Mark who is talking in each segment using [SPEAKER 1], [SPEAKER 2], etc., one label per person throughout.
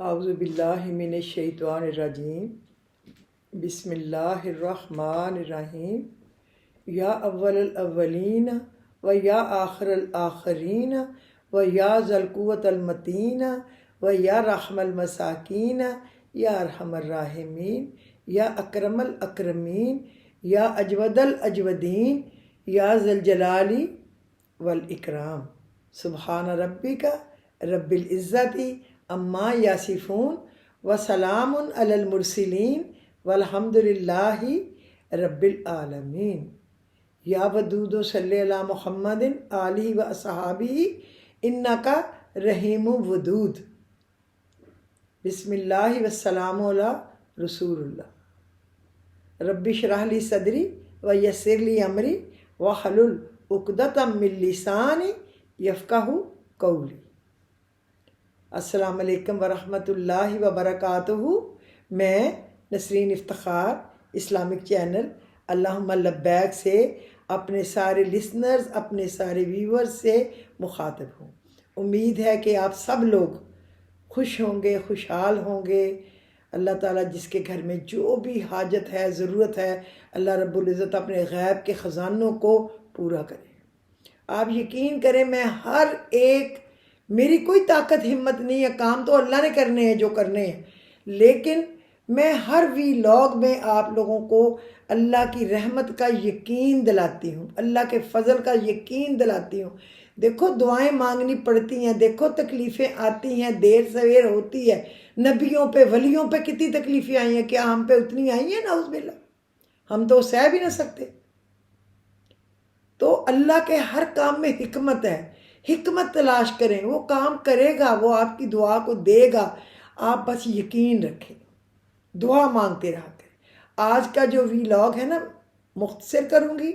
[SPEAKER 1] اعوذ باللہ من الشیطان الرجیم بسم اللہ الرحمن الرحیم یا اول الاولین و یا آخر الآخرین و یا ذی القوۃ المتین و یا رحم المساکین یا ارحم الراحمین یا اکرم الاکرمین یا اجود الاجودین یا ذی الجلال والاکرام سبحان ربک رب العزت اما یاسفون وسلام علی المرسلین والحمد للہ رب العالمین یا ودود صلی علی محمد آلہ و اصحابہ انکا رحیم ودود بسم اللہ والسلام علی رسول اللہ رب اشرح لی صدری ویسر لی امری واحلل عقدۃ من لسانی یفقہوا قولی۔ السلام علیکم ورحمۃ اللہ وبرکاتہ۔ میں نسرین افتخار اسلامک چینل اللہم لبیک سے اپنے سارے لسنرز، اپنے سارے ویورز سے مخاطب ہوں۔ امید ہے کہ آپ سب لوگ خوش ہوں گے، خوشحال ہوں گے۔ اللہ تعالیٰ جس کے گھر میں جو بھی حاجت ہے، ضرورت ہے، اللہ رب العزت اپنے غیب کے خزانوں کو پورا کرے۔ آپ یقین کریں، میں ہر ایک، میری کوئی طاقت ہمت نہیں ہے، کام تو اللہ نے کرنے ہیں جو کرنے ہیں، لیکن میں ہر ویلاگ میں آپ لوگوں کو اللہ کی رحمت کا یقین دلاتی ہوں، اللہ کے فضل کا یقین دلاتی ہوں۔ دیکھو دعائیں مانگنی پڑتی ہیں، دیکھو تکلیفیں آتی ہیں، دیر سویر ہوتی ہے۔ نبیوں پہ، ولیوں پہ کتنی تکلیفیں آئی ہیں، کیا ہم پہ اتنی آئی ہیں؟ نعوذ باللہ، ہم تو سہ بھی نہ سکتے۔ تو اللہ کے ہر کام میں حکمت ہے، حکمت تلاش کریں، وہ کام کرے گا، وہ آپ کی دعا کو دے گا۔ آپ بس یقین رکھیں، دعا مانگتے رہا کریں۔ آج کا جو ویلاگ ہے نا، مختصر کروں گی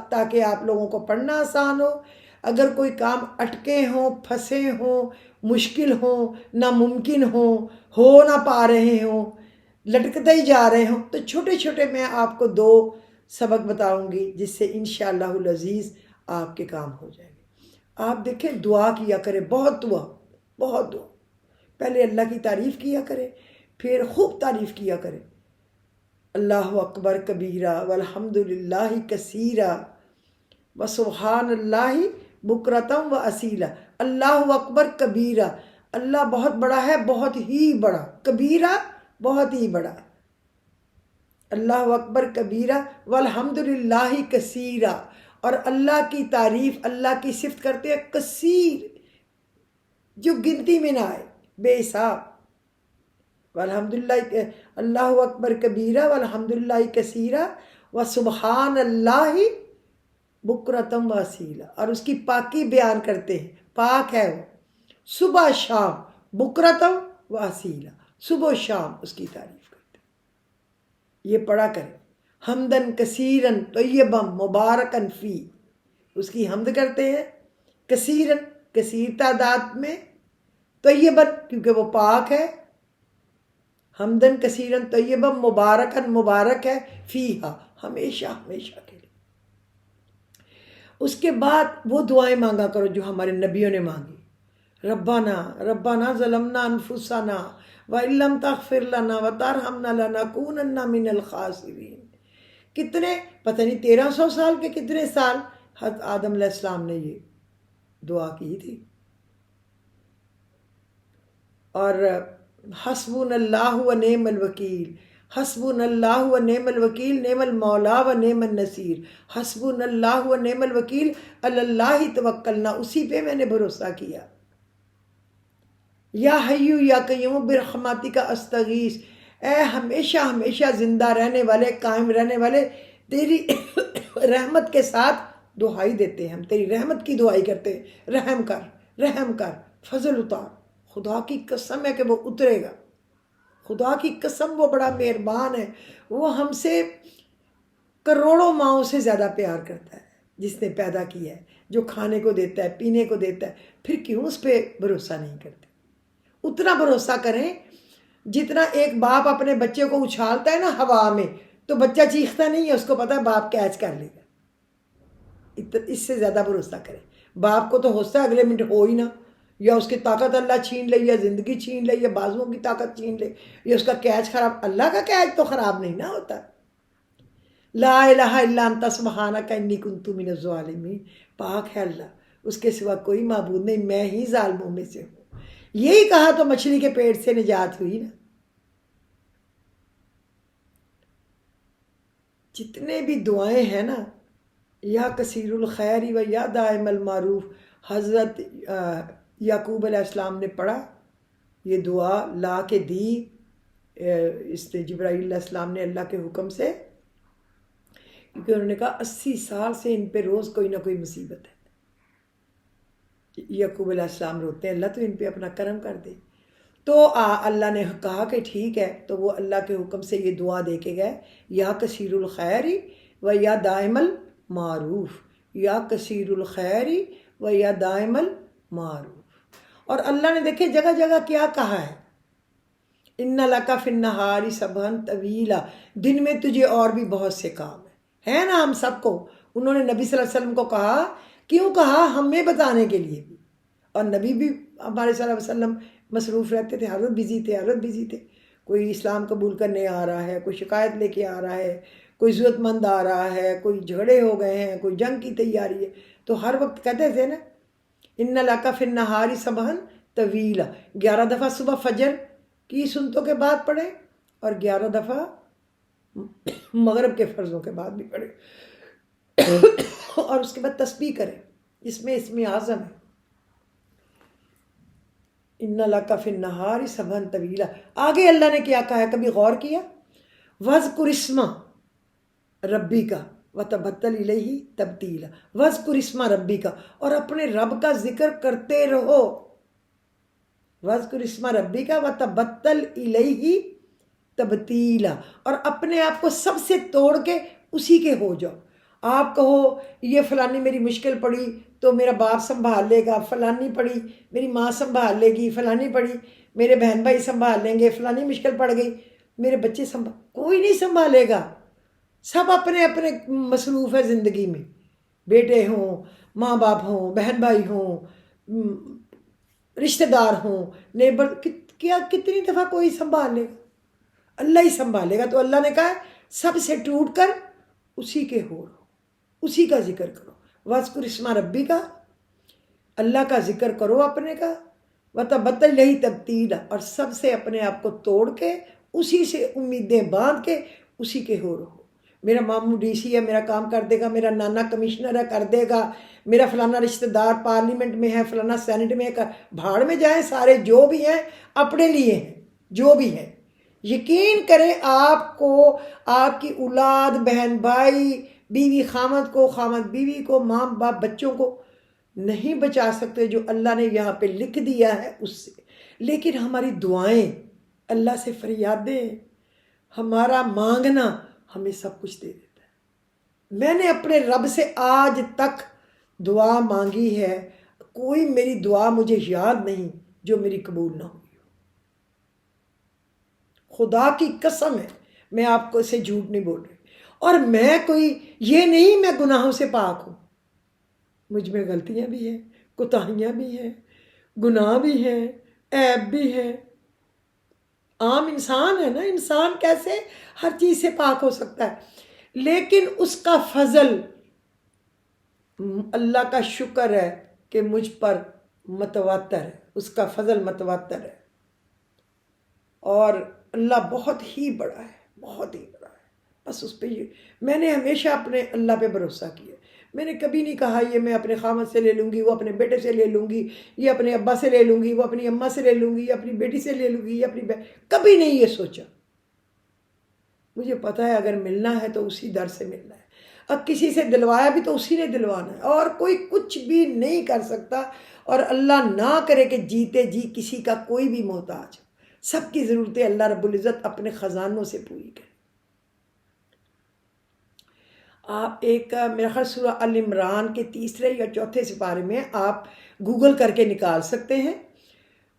[SPEAKER 1] تاکہ آپ لوگوں کو پڑھنا آسان ہو۔ اگر کوئی کام اٹکے ہوں، پھنسے ہوں، مشکل ہوں، ناممکن ہوں، ہو نہ پا رہے ہوں، لٹکتے ہی جا رہے ہوں، تو چھوٹے چھوٹے میں آپ کو 2 سبق بتاؤں گی، جس سے انشاءاللہ العزیز آپ کے کام ہو جائیں گے۔ آپ دیکھیں، دعا کیا کریں، بہت دعا، بہت دعا۔ پہلے اللہ کی تعریف کیا کریں، پھر خوب تعریف کیا کریں۔ اللہ اکبر کبیرہ والحمد للہ کثیرہ وسبحان اللہ بکرۃ و اصیلا۔ اللہ اکبر کبیرہ، اللہ بہت بڑا ہے، بہت ہی بڑا، کبیرہ بہت ہی بڑا۔ اللہ اکبر کبیرہ والحمد للہ کثیرہ، اور اللہ کی تعریف، اللہ کی صفت کرتے ہیں کثیر، جو گنتی میں نہ آئے، بے حساب۔ والحمدللہ، اللہ اکبر کبیرہ والحمد للہ کثیرہ وسبحان اللہ بکرۃ و اصیلا، اور اس کی پاکی بیان کرتے ہیں، پاک ہے وہ، صبح شام، بکرۃ و اصیلا، صبح و شام اس کی تعریف کرتے ہیں۔ یہ پڑھا کریں، حمدن کثیرن طیبا مبارکن فی، اس کی حمد کرتے ہیں کثیرن، کثیر تعداد میں، طیبن کیونکہ وہ پاک ہے، حمدن کثیرن طیبا مبارکن، مبارک ہے، فیہا ہمیشہ ہمیشہ کے لیے۔ اس کے بعد وہ دعائیں مانگا کرو جو ہمارے نبیوں نے مانگی۔ ربنا ربنا ظلمنا انفسنا وان لم تغفر لنا وترحمنا لنکونن من الخاسرین۔ کتنے، پتہ نہیں 1300 سال کے کتنے سال حضرت آدم علیہ السلام نے یہ دعا کی تھی۔ اور حسبنا اللہ و نعم الوکیل، حسبنا اللہ و نعم الوکیل، نعم المولا و نعم النصیر، حسبنا اللہ و نعم الوکیل، علی اللہ توکلنا، اسی پہ میں نے بھروسہ کیا۔ یا حیو یا قیوم برحمتک استغیث، اے ہمیشہ ہمیشہ زندہ رہنے والے، قائم رہنے والے، تیری رحمت کے ساتھ دعائی دیتے ہیں، ہم تیری رحمت کی دعائی کرتے ہیں، رحم کر، رحم کر، فضل اتار۔ خدا کی قسم ہے کہ وہ اترے گا، خدا کی قسم، وہ بڑا مہربان ہے، وہ ہم سے کروڑوں ماؤں سے زیادہ پیار کرتا ہے، جس نے پیدا کیا ہے، جو کھانے کو دیتا ہے، پینے کو دیتا ہے، پھر کیوں اس پہ بھروسہ نہیں کرتے؟ اتنا بھروسہ کریں جتنا ایک باپ اپنے بچے کو اچھالتا ہے نا ہوا میں، تو بچہ چیختا نہیں ہے، اس کو پتہ ہے باپ کیچ کر لے گا۔ اس سے زیادہ بھروسہ کریں۔ باپ کو تو ہوتا ہے اگلے منٹ ہو ہی نہ، یا اس کی طاقت اللہ چھین لے، یا زندگی چھین لے، یا بازوؤں کی طاقت چھین لے، یا اس کا کیچ خراب. اللہ کا کیچ تو خراب نہیں نہ ہوتا. لا الہ الا انت سبحانک انی کنت من الظالمین. پاک ہے اللہ، اس کے سوا کوئی معبود نہیں، میں ہی ظالموں میں سے ہوں. یہی کہا تو مچھلی کے پیٹ سے نجات ہوئی نا. جتنے بھی دعائیں ہیں نا، یا کثیر الخیر و یا دائم المعروف، حضرت یعقوب علیہ السلام نے پڑھا یہ دعا، لا کے دی اس نے جبرائیل علیہ السلام نے اللہ کے حکم سے، کیونکہ انہوں نے کہا 80 سال سے ان پہ روز کوئی نہ کوئی مصیبت ہے. یعقوب علیہ السلام روتے ہیں، اللہ تو ان پہ اپنا کرم کر دے. تو اللہ نے کہا کہ ٹھیک ہے، تو وہ اللہ کے حکم سے یہ دعا دے کے گئے، یا کثیر الخیر و یا دائم المعروف، یا کثیر الخیر و یا دائم المعروف. اور اللہ نے دیکھے جگہ جگہ کیا کہا ہے، ان لک فی النہار سبحا طویلا، دن میں تجھے اور بھی بہت سے کام ہے نا ہم سب کو. انہوں نے نبی صلی اللہ علیہ وسلم کو کہا، کیوں کہا؟ ہمیں بتانے کے لیے بھی. اور نبی بھی ہمارے صلی اللہ علیہ وسلم مصروف رہتے تھے، حضرت بزی تھے. کوئی اسلام قبول کرنے آ رہا ہے، کوئی شکایت لے کے آ رہا ہے، کوئی ضرورت مند آ رہا ہے، کوئی جھگڑے ہو گئے ہیں، کوئی جنگ کی تیاری ہے. تو ہر وقت کہتے تھے نا، ان لک فی النہار سبحا طویلا. 11 دفعہ صبح فجر کی سنتوں کے بعد پڑھے، اور 11 دفعہ مغرب کے فرضوں کے بعد بھی پڑھے، اور اس کے بعد تسبیح کرے. اس میں اسم اعظم ہے، ان لک فی النہار سبحا طویلا. آگے اللہ نے کیا کہا ہے، کبھی غور کیا؟ وذکر اسم ربک وتبتل الیہ تبتیلا. وذکر اسم ربک، اور اپنے رب کا ذکر کرتے رہو. وذکر اسم ربک وتبتل الیہ تبتیلا، اور اپنے آپ کو سب سے توڑ کے اسی کے ہو جاؤ. آپ کہو یہ فلانی میری مشکل پڑی تو میرا باپ سنبھال لے گا، فلانی پڑی میری ماں سنبھال لے گی، فلانی پڑی میرے بہن بھائی سنبھال لیں گے، فلانی مشکل پڑ گئی میرے بچے کوئی نہیں سنبھالے گا. سب اپنے اپنے مصروف ہے زندگی میں، بیٹے ہوں، ماں باپ ہوں، بہن بھائی ہوں، رشتہ دار ہوں، نیبر. کیا کتنی دفعہ کوئی سنبھال لے گا؟ اللہ ہی سنبھالے گا. تو اللہ نے کہا سب سے ٹوٹ کر اسی کے ہو رہو، اسی کا ذکر کرو. وذکر اسم ربی کا، اللہ کا ذکر کرو اپنے کا، وتبتل الیہ تبتیلا، اور سب سے اپنے آپ کو توڑ کے اسی سے امیدیں باندھ کے اسی کے ہو رہو. میرا ماموں ڈی سی ہے، میرا کام کر دے گا، میرا نانا کمشنر ہے کر دے گا، میرا فلانا رشتہ دار پارلیمنٹ میں ہے، فلانا سینٹ میں ہے. بھاڑ میں جائیں سارے، جو بھی ہیں اپنے لیے ہیں، جو بھی ہیں. یقین کریں آپ کو، آپ کی اولاد، بہن بھائی، بیوی خامد کو، خامد بیوی کو، ماں باپ بچوں کو نہیں بچا سکتے جو اللہ نے یہاں پہ لکھ دیا ہے اس سے. لیکن ہماری دعائیں، اللہ سے فریادیں، ہمارا مانگنا ہمیں سب کچھ دے دیتا ہے. میں نے اپنے رب سے آج تک دعا مانگی ہے، کوئی میری دعا مجھے یاد نہیں جو میری قبول نہ ہوئی. خدا کی قسم ہے، میں آپ کو سے جھوٹ نہیں بول رہی. اور میں کوئی یہ نہیں میں گناہوں سے پاک ہوں، مجھ میں غلطیاں بھی ہیں، کوتاہیاں بھی ہیں، گناہ بھی ہیں، عیب بھی ہیں. عام انسان ہے نا، انسان کیسے ہر چیز سے پاک ہو سکتا ہے؟ لیکن اس کا فضل، اللہ کا شکر ہے کہ مجھ پر متواتر ہے، اس کا فضل متواتر ہے. اور اللہ بہت ہی بڑا ہے، بہت ہی بڑا ہے. بس اس پہ میں نے ہمیشہ اپنے اللہ پہ بھروسہ کیا. میں نے کبھی نہیں کہا یہ میں اپنے خامد سے لے لوں گی، وہ اپنے بیٹے سے لے لوں گی، یہ اپنے ابا سے لے لوں گی، وہ اپنی اماں سے لے لوں گی، یہ اپنی بیٹی سے لے لوں گی، یہ اپنی کبھی نہیں یہ سوچا. مجھے پتہ ہے اگر ملنا ہے تو اسی در سے ملنا ہے. اب کسی سے دلوایا بھی تو اسی نے دلوانا ہے، اور کوئی کچھ بھی نہیں کر سکتا. اور اللہ نہ کرے کہ جیتے جی کسی کا کوئی بھی محتاج. سب کی ضرورتیں اللہ رب العزت اپنے خزانوں سے پوری کرے. آپ ایک میرا خیال سورہ العمران کے 3 یا 4 سپارے میں آپ گوگل کر کے نکال سکتے ہیں،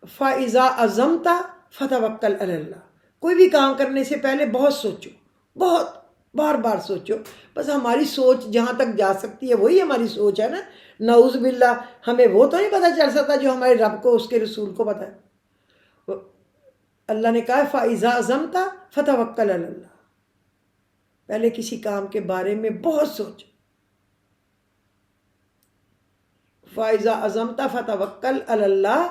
[SPEAKER 1] فَإِذَا عَزَمْتَ فَتَوَكَّلْ عَلَى اللَّهِ. کوئی بھی کام کرنے سے پہلے بہت سوچو، بہت بار بار سوچو. بس ہماری سوچ جہاں تک جا سکتی ہے وہی ہماری سوچ ہے نا. نعوذ باللہ ہمیں وہ تو نہیں پتہ چل سکتا جو ہمارے رب کو اس کے رسول کو پتہ ہے. اللہ نے کہا فَإِذَا عَزَمْتَ فَتَوَكَّلْ عَلَى اللَّهِ. پہلے کسی کام کے بارے میں بہت سوچ. فَإِذَا عَزَمْتَ فَتَوَكَّلْ عَلَى اللَّهِ.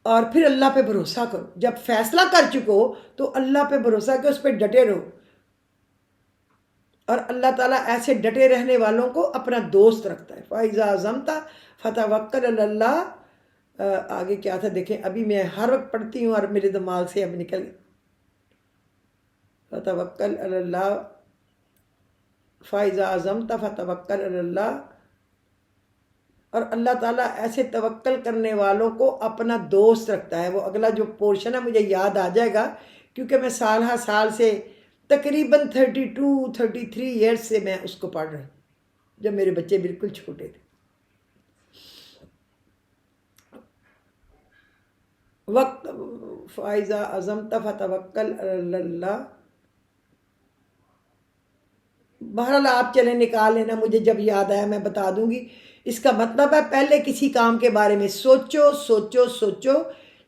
[SPEAKER 1] اور پھر اللہ پہ بھروسہ کرو. جب فیصلہ کر چکو تو اللہ پہ بھروسہ کہ اس پہ ڈٹے رہو. اور اللہ تعالیٰ ایسے ڈٹے رہنے والوں کو اپنا دوست رکھتا ہے. فَإِذَا عَزَمْتَ فَتَوَكَّلْ عَلَى اللَّهِ. آگے کیا تھا دیکھیں. ابھی میں ہر وقت پڑھتی ہوں اور میرے دماغ سے اب نکل گیا. فَتَوَكَّلْ عَلَى اللَّهِ. فَإِذَا عَزَمْتَ فَتَوَكَّلْ عَلَى اللَّهِ. اور اللہ تعالیٰ ایسے توکل کرنے والوں کو اپنا دوست رکھتا ہے. وہ اگلا جو پورشن ہے مجھے یاد آ جائے گا کیونکہ میں سال ہر سال سے تقریباً 33 ایئرس سے میں اس کو پڑھ رہی ہوں جب میرے بچے بالکل چھوٹے تھے. وقت فَإِذَا عَزَمْتَ فَتَوَكَّلْ عَلَى اللَّهِ. بہرحال آپ چلیں نکال لینا, مجھے جب یاد آیا میں بتا دوں گی. اس کا مطلب ہے پہلے کسی کام کے بارے میں سوچو سوچو سوچو.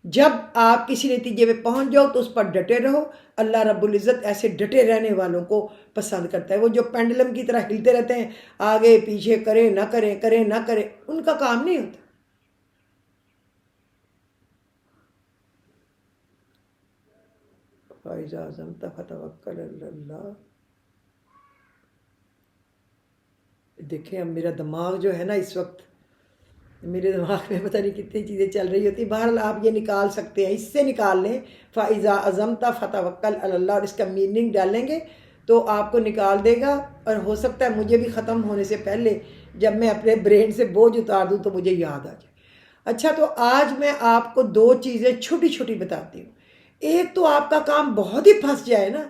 [SPEAKER 1] جب آپ کسی نتیجے میں پہنچ جاؤ تو اس پر ڈٹے رہو. اللہ رب العزت ایسے ڈٹے رہنے والوں کو پسند کرتا ہے. وہ جو پینڈلم کی طرح ہلتے رہتے ہیں آگے پیچھے, کریں نہ کریں کریں نہ کریں, ان کا کام نہیں ہوتا. فَإِذَا عَزَمْتَ فَتَوَكَّلْ عَلَى اللَّهِ. دیکھیں اب میرا دماغ جو ہے نا اس وقت میرے دماغ میں پتہ نہیں کتنی چیزیں چل رہی ہوتی. بہرحال آپ یہ نکال سکتے ہیں, اس سے نکال لیں. فَإِذَا عَزَمْتَ فَتَوَكَّلْ عَلَى اللَّهِ. اور اس کا میننگ ڈالیں گے تو آپ کو نکال دے گا. اور ہو سکتا ہے مجھے بھی ختم ہونے سے پہلے جب میں اپنے برین سے بوجھ اتار دوں تو مجھے یاد آ جائے. اچھا تو آج میں آپ کو 2 چیزیں چھوٹی چھوٹی بتاتی ہوں. ایک تو آپ کا کام بہت ہی پھنس جائے نا,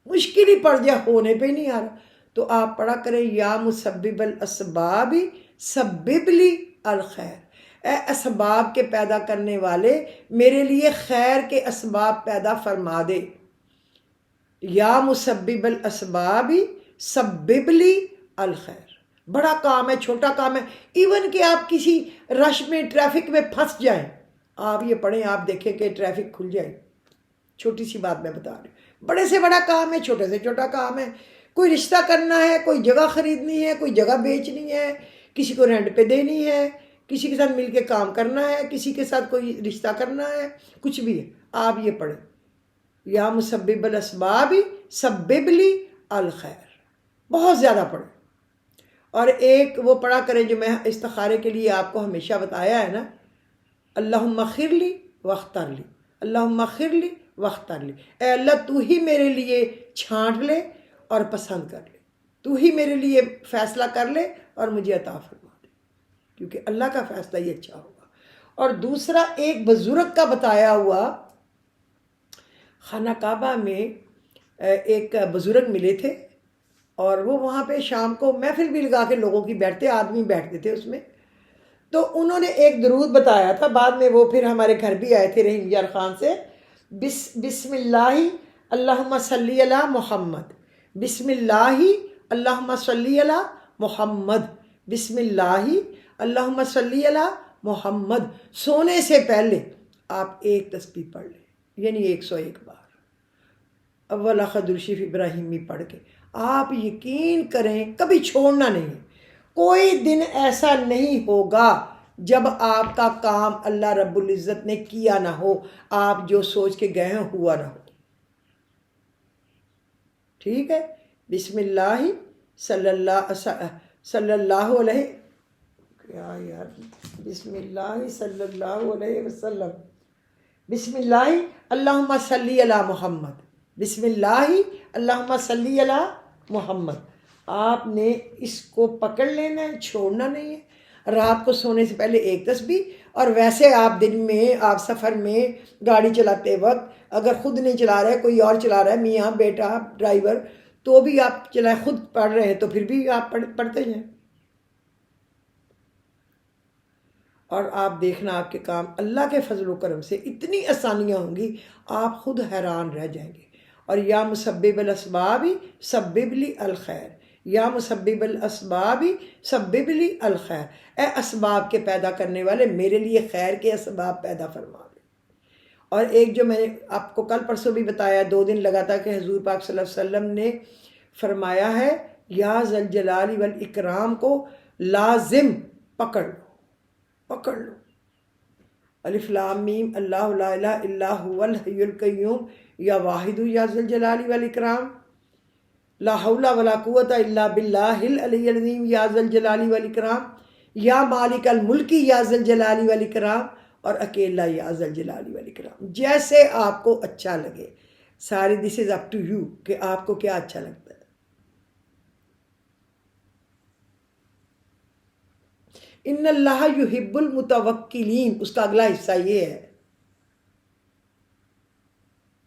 [SPEAKER 1] مشکل ہی پڑ جائے, ہونے پہ نہیں آ رہا, تو آپ پڑھا کریں یا مسبب الاسباب سبب لی الخیر. اے اسباب کے پیدا کرنے والے میرے لیے خیر کے اسباب پیدا فرما دے. یا مسبب الاسباب سبب لی الخیر. بڑا کام ہے, چھوٹا کام ہے, ایون کہ آپ کسی رش میں ٹریفک میں پھنس جائیں, آپ یہ پڑھیں, آپ دیکھیں کہ ٹریفک کھل جائے. چھوٹی سی بات میں بتا رہی ہوں. بڑے سے بڑا کام ہے, چھوٹے سے چھوٹا کام ہے. کوئی رشتہ کرنا ہے, کوئی جگہ خریدنی ہے, کوئی جگہ بیچنی ہے, کسی کو رینٹ پہ دینی ہے, کسی کے ساتھ مل کے کام کرنا ہے, کسی کے ساتھ کوئی رشتہ کرنا ہے, کچھ بھی ہے, آپ یہ پڑھیں یا مسبب الاسباب سبب لی الخیر. بہت زیادہ پڑھیں. اور ایک وہ پڑھا کریں جو میں استخارے کے لیے آپ کو ہمیشہ بتایا ہے نا, اللہم اغفر لی واختر لی, اللہم اغفر لی واختر لی. اے اللہ تو ہی میرے لیے چھانٹ لے اور پسند کر لے, تو ہی میرے لیے فیصلہ کر لے اور مجھے عطا فرما دے, کیونکہ اللہ کا فیصلہ ہی اچھا ہوگا. اور دوسرا ایک بزرگ کا بتایا ہوا, خانہ کعبہ میں ایک بزرگ ملے تھے اور وہ وہاں پہ شام کو محفل بھی لگا کے لوگوں کی بیٹھتے, آدمی بیٹھتے تھے اس میں. تو انہوں نے ایک درود بتایا تھا, بعد میں وہ پھر ہمارے گھر بھی آئے تھے رحیم یار خان سے. بسم اللہ اللہم صلی علی محمد, بسم اللہ اللہم صلی علی محمد, بسم اللہ اللہم صلی علی محمد. سونے سے پہلے آپ ایک تسبیح پڑھ لیں, یعنی 101 بار اول خدر شریف ابراہیمی پڑھ کے. آپ یقین کریں کبھی چھوڑنا نہیں. کوئی دن ایسا نہیں ہوگا جب آپ کا کام اللہ رب العزت نے کیا نہ ہو, آپ جو سوچ کے گئے ہیں ہوا نہ ہو. ٹھیک ہے, بسم اللہ صلی اللہ علیہ, کیا یار, بسم اللہ صلی اللہ علیہ وسلم, بسم اللہ اللہم صلی علی محمد, بسم اللہ اللہم صلی علی محمد. آپ نے اس کو پکڑ لینا ہے, چھوڑنا نہیں ہے. رات کو سونے سے پہلے ایک تسبیح, اور ویسے آپ دن میں, آپ سفر میں گاڑی چلاتے وقت اگر خود نہیں چلا رہے, کوئی اور چلا رہا ہے, میاں بیٹا ڈرائیور, تو بھی آپ چلائیں, خود پڑھ رہے ہیں تو پھر بھی آپ پڑھتے جائیں. اور آپ دیکھنا آپ کے کام اللہ کے فضل و کرم سے اتنی آسانیاں ہوں گی, آپ خود حیران رہ جائیں گے. اور یا مسبب الاسباب سبب لی الخیر، یا مسبب الاسباب سبب لی الخیر، اے اسباب کے پیدا کرنے والے میرے لیے خیر کے اسباب پیدا فرما دے۔ اور ایک جو میں نے آپ کو کل پرسوں بھی بتایا، 2 دن لگا تھا، کہ حضور پاک صلی اللہ علیہ وسلم نے فرمایا ہے یا ذوالجلال والاکرام کو لازم پکڑ لو۔ الف لام میم اللہ لا الہ الا هو الحی القیوم یا واحد یا ذوالجلال والاکرام، لا حول ولا قوت الا باللہ العلی العظیم یا ذوالجلال والاکرام، یا مالک الملک یا ذوالجلال والاکرام، اور اکیلا یا ذوالجلال والاکرام۔ جیسے آپ کو اچھا لگے، سارے دس از اپ ٹو یو کہ آپ کو کیا اچھا لگتا ہے۔ ان اللہ یحب المتوکلین، اس کا اگلا حصہ یہ ہے،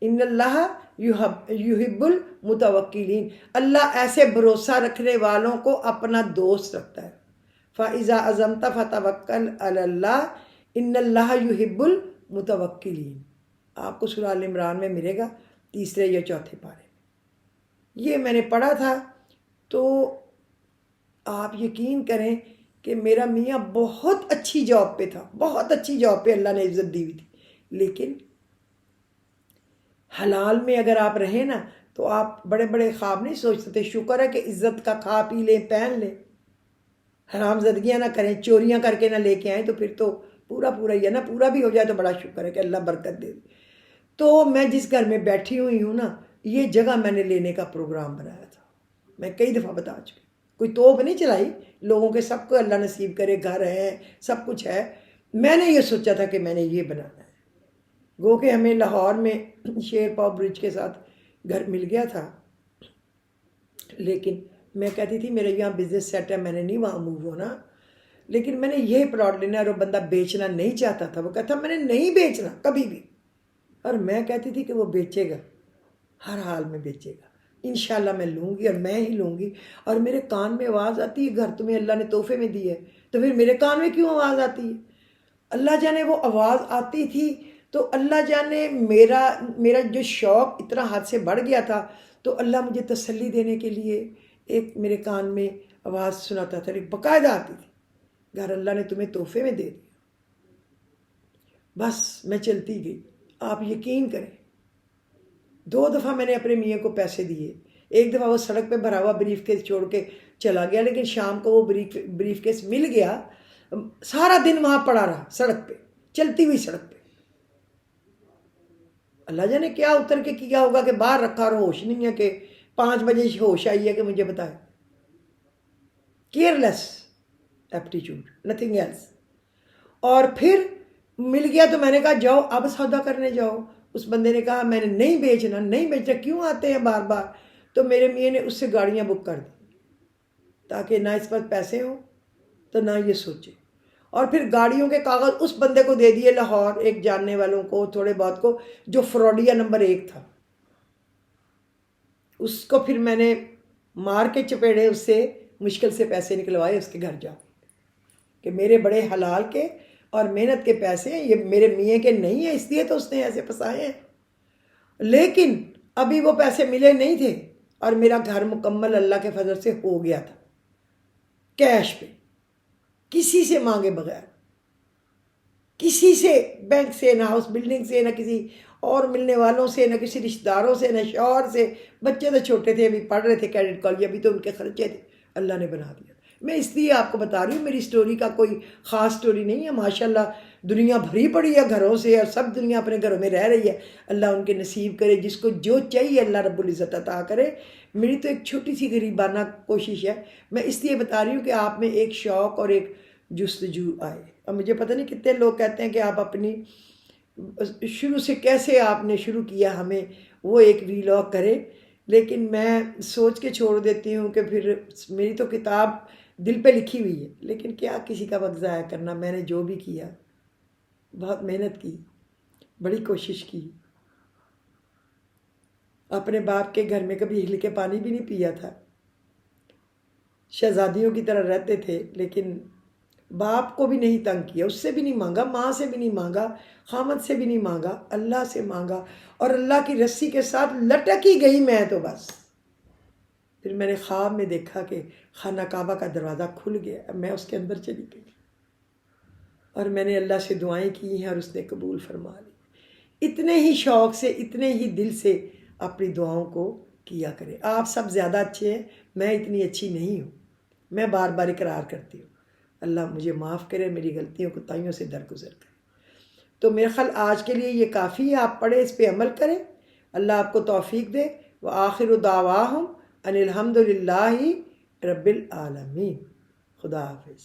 [SPEAKER 1] ان اللہ یحب المتوکلین، اللہ ایسے بھروسہ رکھنے والوں کو اپنا دوست رکھتا ہے۔ فَإِذَا عَزَمْتَ فَتَوَكَّلْ عَلَى اللَّهِ إِنَّ اللَّهَ يُحِبُّ الْمُتَوَكِّلِينَ، آپ کو سورہ آل عمران میں ملے گا 3 یا 4 پارے میں۔ یہ میں نے پڑھا تھا، تو آپ یقین کریں کہ میرا میاں بہت اچھی جاب پہ تھا، بہت اچھی جاب پہ اللہ نے عزت دی ہوئی تھی، لیکن حلال میں اگر آپ رہیں نا تو آپ بڑے بڑے خواب نہیں سوچ سکتے۔ شکر ہے کہ عزت کا کھا پی لیں، پہن لیں، حرام زدگیاں نہ کریں، چوریاں کر کے نہ لے کے آئیں، تو پھر تو پورا ہی ہے نا، پورا بھی ہو جائے تو بڑا شکر ہے کہ اللہ برکت دے۔ تو میں جس گھر میں بیٹھی ہوئی ہوں نا، یہ جگہ میں نے لینے کا پروگرام بنایا تھا، میں کئی دفعہ بتا چکی، کوئی توپ نہیں چلائی، لوگوں کے سب کو اللہ نصیب کرے، گھر ہے، سب کچھ ہے، میں نے یہ سوچا تھا کہ میں نے یہ بنانا ہے۔ گو کہ ہمیں لاہور میں شیر پاؤ برج کے ساتھ گھر مل گیا تھا، لیکن میں کہتی تھی میرے یہاں بزنس سیٹ ہے، میں نے نہیں وہاں موو ہونا، لیکن میں نے یہ پلاٹ لینا، اور وہ بندہ بیچنا نہیں چاہتا تھا، وہ کہتا میں نے نہیں بیچنا کبھی بھی، اور میں کہتی تھی کہ وہ بیچے گا، ہر حال میں بیچے گا، انشاءاللہ میں لوں گی، اور میں ہی لوں گی۔ اور میرے کان میں آواز آتی ہے، گھر تمہیں اللہ نے تحفے میں دی ہے، تو پھر میرے کان میں کیوں آواز آتی ہے؟ اللہ جانے وہ آواز آتی تھی، تو اللہ جانے میرا جو شوق اتنا حد سے بڑھ گیا تھا، تو اللہ مجھے تسلی دینے کے لیے ایک میرے کان میں آواز سناتا تھا، ایک باقاعدہ آتی تھی، گھر اللہ نے تمہیں تحفے میں دے دیا۔ بس میں چلتی گئی، آپ یقین کریں 2 دفعہ میں نے اپنے میاں کو پیسے دیے، ایک دفعہ وہ سڑک پہ بھرا ہوا بریف کیس چھوڑ کے چلا گیا، لیکن شام کو وہ بریف کیس مل گیا، سارا دن وہاں پڑا رہا، سڑک پہ، چلتی ہوئی سڑک پہ، اللہ جانے کیا اتر کے کیا ہوگا کہ باہر رکھا، اور ہوش نہیں ہے کہ 5 بجے ہوش آئی ہے کہ مجھے بتائے، کیئرلیس ایپٹیچیوڈ، نتھنگ ایلس۔ اور پھر مل گیا تو میں نے کہا جاؤ اب سودا کرنے جاؤ، اس بندے نے کہا میں نے نہیں بیچنا، کیوں آتے ہیں بار بار؟ تو میرے میاں نے اس سے گاڑیاں بک کر دی، تاکہ نہ اس پر پیسے ہوں تو نہ یہ سوچے، اور پھر گاڑیوں کے کاغذ اس بندے کو دے دیے لاہور، ایک جاننے والوں کو تھوڑے بہت کو، جو فراڈیا نمبر 1 تھا، اس کو پھر میں نے مار کے چپیڑے، اس سے مشکل سے پیسے نکلوائے، اس کے گھر جا کہ میرے بڑے حلال کے اور محنت کے پیسے ہیں، یہ میرے میاں کے نہیں ہیں، اس لیے تو اس نے ایسے پھنسائے ہیں۔ لیکن ابھی وہ پیسے ملے نہیں تھے، اور میرا گھر مکمل اللہ کے فضل سے ہو گیا تھا، کیش پہ، کسی سے مانگے بغیر، کسی سے، بینک سے نہ، ہاؤس بلڈنگ سے نہ، کسی اور ملنے والوں سے نہ، کسی رشتہ داروں سے نہ، شوہر سے، بچے تو چھوٹے تھے، ابھی پڑھ رہے تھے کیڈٹ کالج، ابھی تو ان کے خرچے تھے، اللہ نے بنا دیا۔ میں اس لیے آپ کو بتا رہی ہوں، میری سٹوری کا کوئی خاص سٹوری نہیں ہے، ماشاءاللہ دنیا بھری پڑی ہے گھروں سے، اور سب دنیا اپنے گھروں میں رہ رہی ہے، اللہ ان کے نصیب کرے، جس کو جو چاہیے اللہ رب العزت عطا کرے۔ میری تو ایک چھوٹی سی غریبانہ کوشش ہے، میں اس لیے بتا رہی ہوں کہ آپ میں ایک شوق اور ایک جستجو آئے۔ اور مجھے پتہ نہیں کتنے لوگ کہتے ہیں کہ آپ اپنی شروع سے کیسے آپ نے شروع کیا، ہمیں وہ ایک ویلاگ کرے، لیکن میں سوچ کے چھوڑ دیتی ہوں کہ پھر میری تو کتاب دل پہ لکھی ہوئی ہے، لیکن کیا کسی کا وقت ضائع کرنا۔ میں نے جو بھی کیا، بہت محنت کی، بڑی کوشش کی، اپنے باپ کے گھر میں کبھی ہل کے پانی بھی نہیں پیا تھا، شہزادیوں کی طرح رہتے تھے، لیکن باپ کو بھی نہیں تنگ کیا، اس سے بھی نہیں مانگا، ماں سے بھی نہیں مانگا، خامد سے بھی نہیں مانگا، اللہ سے مانگا، اور اللہ کی رسی کے ساتھ لٹک ہی گئی میں تو بس۔ پھر میں نے خواب میں دیکھا کہ خانہ کعبہ کا دروازہ کھل گیا، اب میں اس کے اندر چلی گئی اور میں نے اللہ سے دعائیں کی ہیں اور اس نے قبول فرما لی۔ اتنے ہی شوق سے، اتنے ہی دل سے اپنی دعاؤں کو کیا کریں۔ آپ سب زیادہ اچھے ہیں، میں اتنی اچھی نہیں ہوں، میں بار بار اقرار کرتی ہوں، اللہ مجھے معاف کرے، میری غلطیوں کوتاہیوں سے درگزر کرے۔ تو میرے خیال آج کے لیے یہ کافی ہے، آپ پڑھیں، اس پہ عمل کریں، اللہ آپ کو توفیق دے۔ وآخر دعواہم ان الحمد للہ رب العالمین۔ خدا حافظ۔